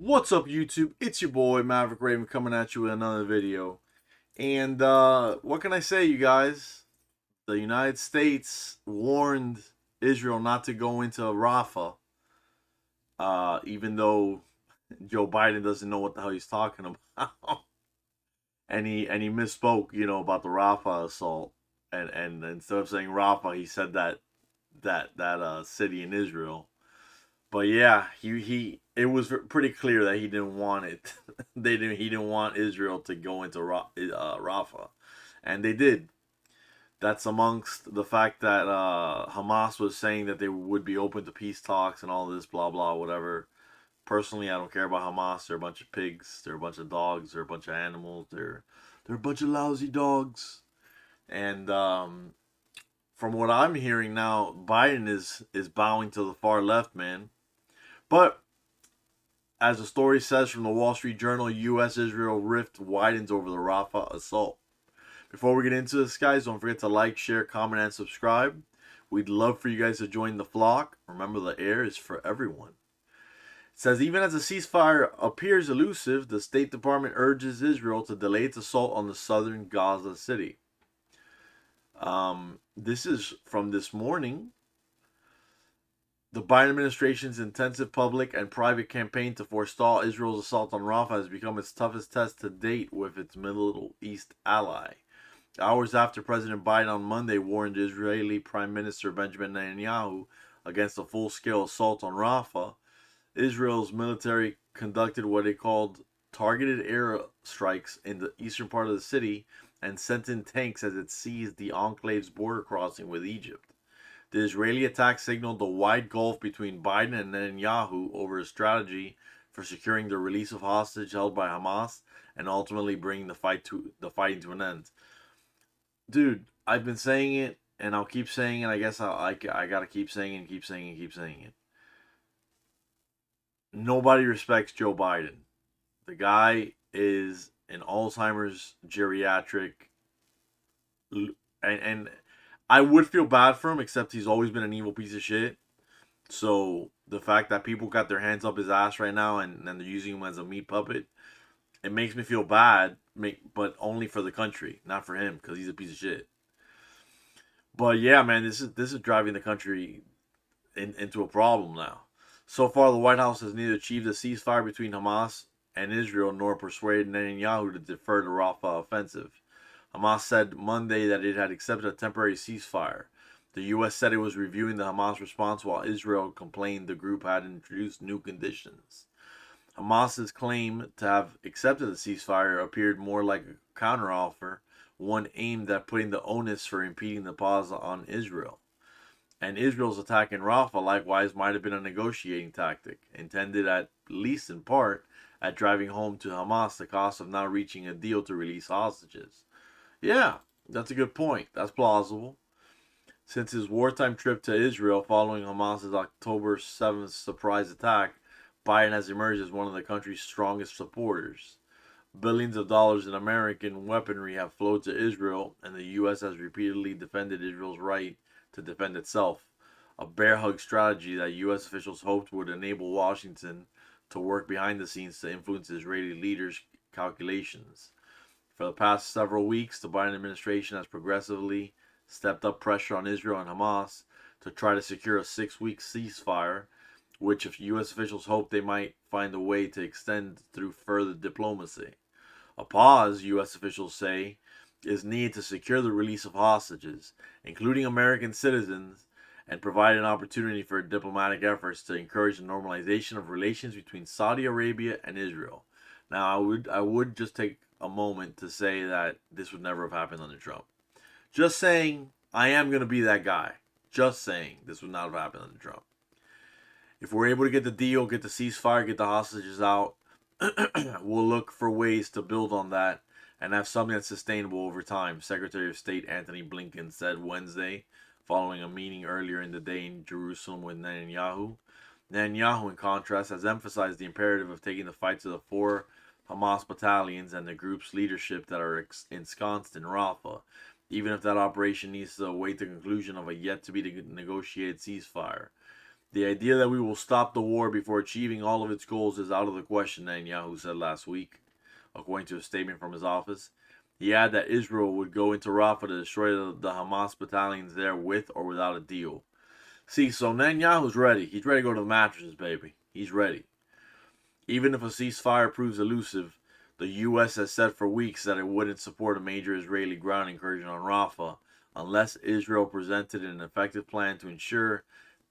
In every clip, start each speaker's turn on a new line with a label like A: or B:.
A: What's up, YouTube? It's your boy Maverick Raven coming at you with another video. And what can I say, you guys? The United States warned Israel not to go into Rafah, even though Joe Biden doesn't know what the hell he's talking about, and he misspoke, about the Rafah assault, and instead of saying Rafah, he said that city in Israel. But yeah, he it was pretty clear that he didn't want it. He didn't want Israel to go into Rafah, and they did. That's amongst the fact that Hamas was saying that they would be open to peace talks and all this blah blah whatever. Personally, I don't care about Hamas. They're a bunch of pigs. They're a bunch of dogs. They're a bunch of animals. They're a bunch of lousy dogs. And from what I'm hearing now, Biden is bowing to the far left, man. But as the story says from the Wall Street Journal, U.S. Israel rift widens over the Rafah assault. Before we get into this, guys, don't forget to like, share, comment, and subscribe. We'd love for you guys to join the flock. Remember, the air is for everyone. It says, even as the ceasefire appears elusive, the State Department urges Israel to delay its assault on the southern Gaza city. This is from this morning. The Biden administration's intensive public and private campaign to forestall Israel's assault on Rafah has become its toughest test to date with its Middle East ally. Hours after President Biden on Monday warned Israeli Prime Minister Benjamin Netanyahu against a full-scale assault on Rafah, Israel's military conducted what it called targeted air strikes in the eastern part of the city and sent in tanks as it seized the enclave's border crossing with Egypt. The Israeli attack signaled the wide gulf between Biden and Netanyahu over a strategy for securing the release of hostage held by Hamas and ultimately bringing the fighting to an end. Dude, I've been saying it, and I'll keep saying it. I guess I gotta keep saying it, and keep saying it, and keep saying it. Nobody respects Joe Biden. The guy is an Alzheimer's geriatric, and I would feel bad for him, except he's always been an evil piece of shit. So the fact that people got their hands up his ass right now and they're using him as a meat puppet, it makes me feel bad. But only for the country, not for him, because he's a piece of shit. But yeah, man, this is driving the country into a problem now. So far, the White House has neither achieved a ceasefire between Hamas and Israel nor persuaded Netanyahu to defer the Rafah offensive. Hamas said Monday that it had accepted a temporary ceasefire. The U.S. said it was reviewing the Hamas response while Israel complained the group had introduced new conditions. Hamas's claim to have accepted the ceasefire appeared more like a counteroffer, one aimed at putting the onus for impeding the pause on Israel. And Israel's attack in Rafah likewise might have been a negotiating tactic, intended at least in part at driving home to Hamas the cost of not reaching a deal to release hostages. Yeah, that's a good point. That's plausible. Since his wartime trip to Israel following Hamas's October 7th surprise attack, Biden has emerged as one of the country's strongest supporters. Billions of dollars in American weaponry have flowed to Israel, and the U.S. has repeatedly defended Israel's right to defend itself, a bear hug strategy that U.S. officials hoped would enable Washington to work behind the scenes to influence Israeli leaders' calculations. For the past several weeks, the Biden administration has progressively stepped up pressure on Israel and Hamas to try to secure a 6-week ceasefire, which if U.S. officials hope they might find a way to extend through further diplomacy. A pause, U.S. officials say, is needed to secure the release of hostages, including American citizens, and provide an opportunity for diplomatic efforts to encourage the normalization of relations between Saudi Arabia and Israel. Now, I would just take a moment to say that this would never have happened under Trump. Just saying, I am going to be that guy. Just saying, this would not have happened under Trump. If we're able to get the deal, get the ceasefire, get the hostages out, we'll look for ways to build on that and have something that's sustainable over time, Secretary of State Antony Blinken said Wednesday, following a meeting earlier in the day in Jerusalem with Netanyahu. Netanyahu, in contrast, has emphasized the imperative of taking the fight to the 4 Hamas battalions and the group's leadership that are ensconced in Rafah, even if that operation needs to await the conclusion of a yet-to-be-negotiated ceasefire. The idea that we will stop the war before achieving all of its goals is out of the question, Netanyahu said last week, according to a statement from his office. He added that Israel would go into Rafah to destroy the Hamas battalions there with or without a deal. See, so Netanyahu's ready. He's ready to go to the mattresses, baby. He's ready. Even if a ceasefire proves elusive, the U.S. has said for weeks that it wouldn't support a major Israeli ground incursion on Rafah unless Israel presented an effective plan to ensure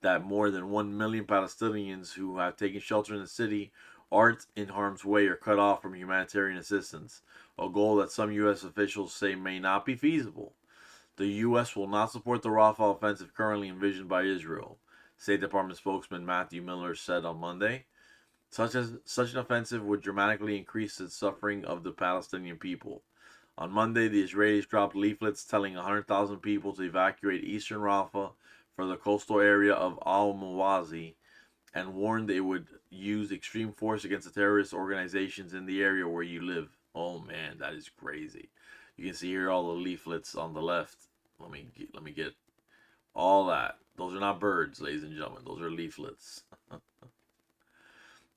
A: that more than 1 million Palestinians who have taken shelter in the city aren't in harm's way or cut off from humanitarian assistance, a goal that some U.S. officials say may not be feasible. The U.S. will not support the Rafah offensive currently envisioned by Israel, State Department spokesman Matthew Miller said on Monday. Such an offensive would dramatically increase the suffering of the Palestinian people. On Monday, the Israelis dropped leaflets telling 100,000 people to evacuate eastern Rafah for the coastal area of al-Mawazi and warned it would use extreme force against the terrorist organizations in the area where you live. Oh man, that is crazy. You can see here all the leaflets on the left. Let me get all that. Those are not birds, ladies and gentlemen. Those are leaflets.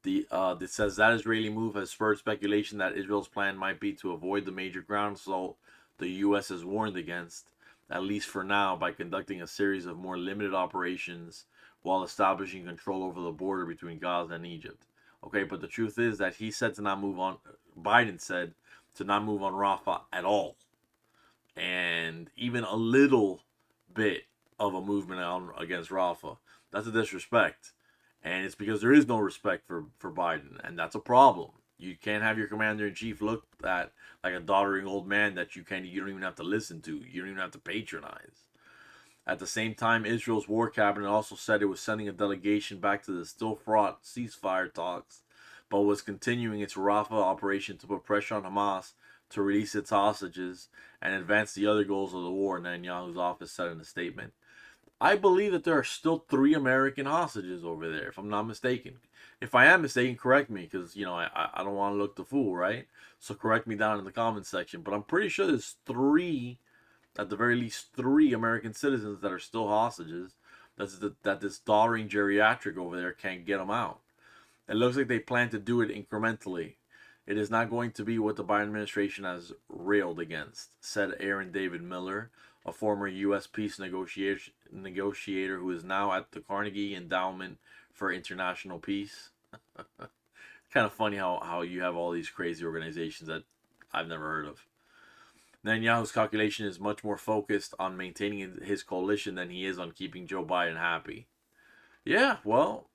A: It says that Israeli move has spurred speculation that Israel's plan might be to avoid the major ground assault the U.S. has warned against, at least for now, by conducting a series of more limited operations while establishing control over the border between Gaza and Egypt. Okay, but the truth is that he said to not move on. Biden said to not move on Rafah at all, and even a little bit of a movement on against Rafah. That's a disrespect. And it's because there is no respect for Biden, and that's a problem. You can't have your commander in chief looked at like a doddering old man that you don't even have to listen to. You don't even have to patronize. At the same time, Israel's war cabinet also said it was sending a delegation back to the still fraught ceasefire talks, but was continuing its Rafah operation to put pressure on Hamas to release its hostages and advance the other goals of the war, Netanyahu's office said in a statement. I believe that there are still 3 American hostages over there, if I'm not mistaken. If I am mistaken, correct me, because, I don't want to look the fool, right? So correct me down in the comments section. But I'm pretty sure there's 3, at the very least 3 American citizens that are still hostages. That this doddering geriatric over there can't get them out. It looks like they plan to do it incrementally. It is not going to be what the Biden administration has railed against, said Aaron David Miller, a former U.S. peace negotiator who is now at the Carnegie Endowment for International Peace. Kind of funny how you have all these crazy organizations that I've never heard of. Netanyahu's calculation is much more focused on maintaining his coalition than he is on keeping Joe Biden happy. Yeah, well,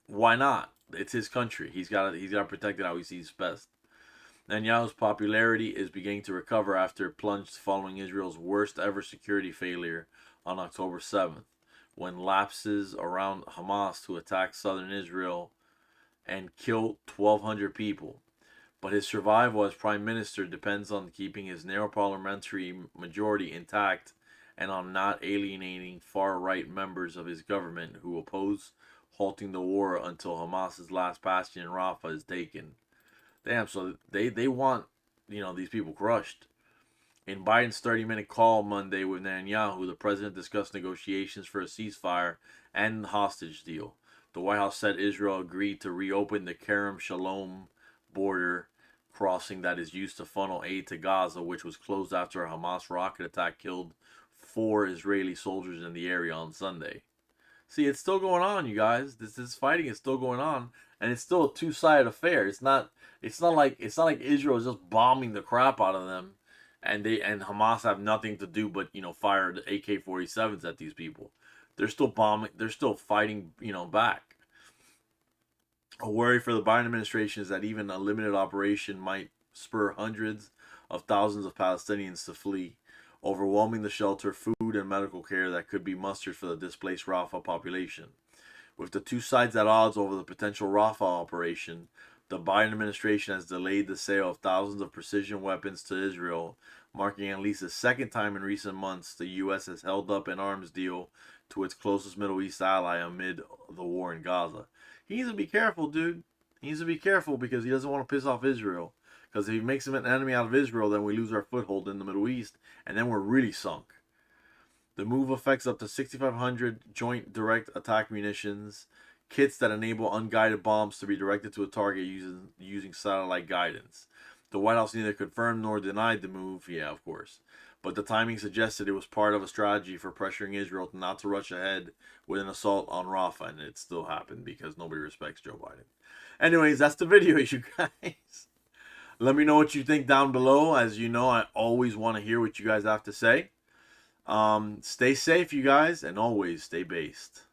A: why not? It's his country. He's got to protect it how he sees best. Netanyahu's popularity is beginning to recover after it plunged following Israel's worst ever security failure on October 7th, when lapses around Hamas to attack southern Israel and kill 1,200 people. But his survival as prime minister depends on keeping his narrow parliamentary majority intact and on not alienating far-right members of his government who oppose halting the war until Hamas's last bastion in Rafah is taken. Damn, so they want, these people crushed. In Biden's 30-minute call Monday with Netanyahu, the president discussed negotiations for a ceasefire and hostage deal. The White House said Israel agreed to reopen the Kerem Shalom border crossing that is used to funnel aid to Gaza, which was closed after a Hamas rocket attack killed 4 Israeli soldiers in the area on Sunday. See, it's still going on, you guys. This fighting is still going on, and it's still a two-sided affair. It's not like Israel is just bombing the crap out of them, and Hamas have nothing to do but fire the AK-47s at these people. They're still bombing. They're still fighting back. A worry for the Biden administration is that even a limited operation might spur hundreds of thousands of Palestinians to flee, overwhelming the shelter, food, and medical care that could be mustered for the displaced Rafah population. With the two sides at odds over the potential Rafah operation, the Biden administration has delayed the sale of thousands of precision weapons to Israel, marking at least the second time in recent months the U.S. has held up an arms deal to its closest Middle East ally amid the war in Gaza. He needs to be careful, dude. He needs to be careful because he doesn't want to piss off Israel. Because if he makes him an enemy out of Israel, then we lose our foothold in the Middle East, and then we're really sunk. The move affects up to 6,500 joint direct attack munitions, kits that enable unguided bombs to be directed to a target using satellite guidance. The White House neither confirmed nor denied the move, yeah, of course, but the timing suggested it was part of a strategy for pressuring Israel not to rush ahead with an assault on Rafah, and it still happened because nobody respects Joe Biden. Anyways, that's the video, you guys. Let me know what you think down below. As you know, I always want to hear what you guys have to say. Stay safe, you guys, and always stay based.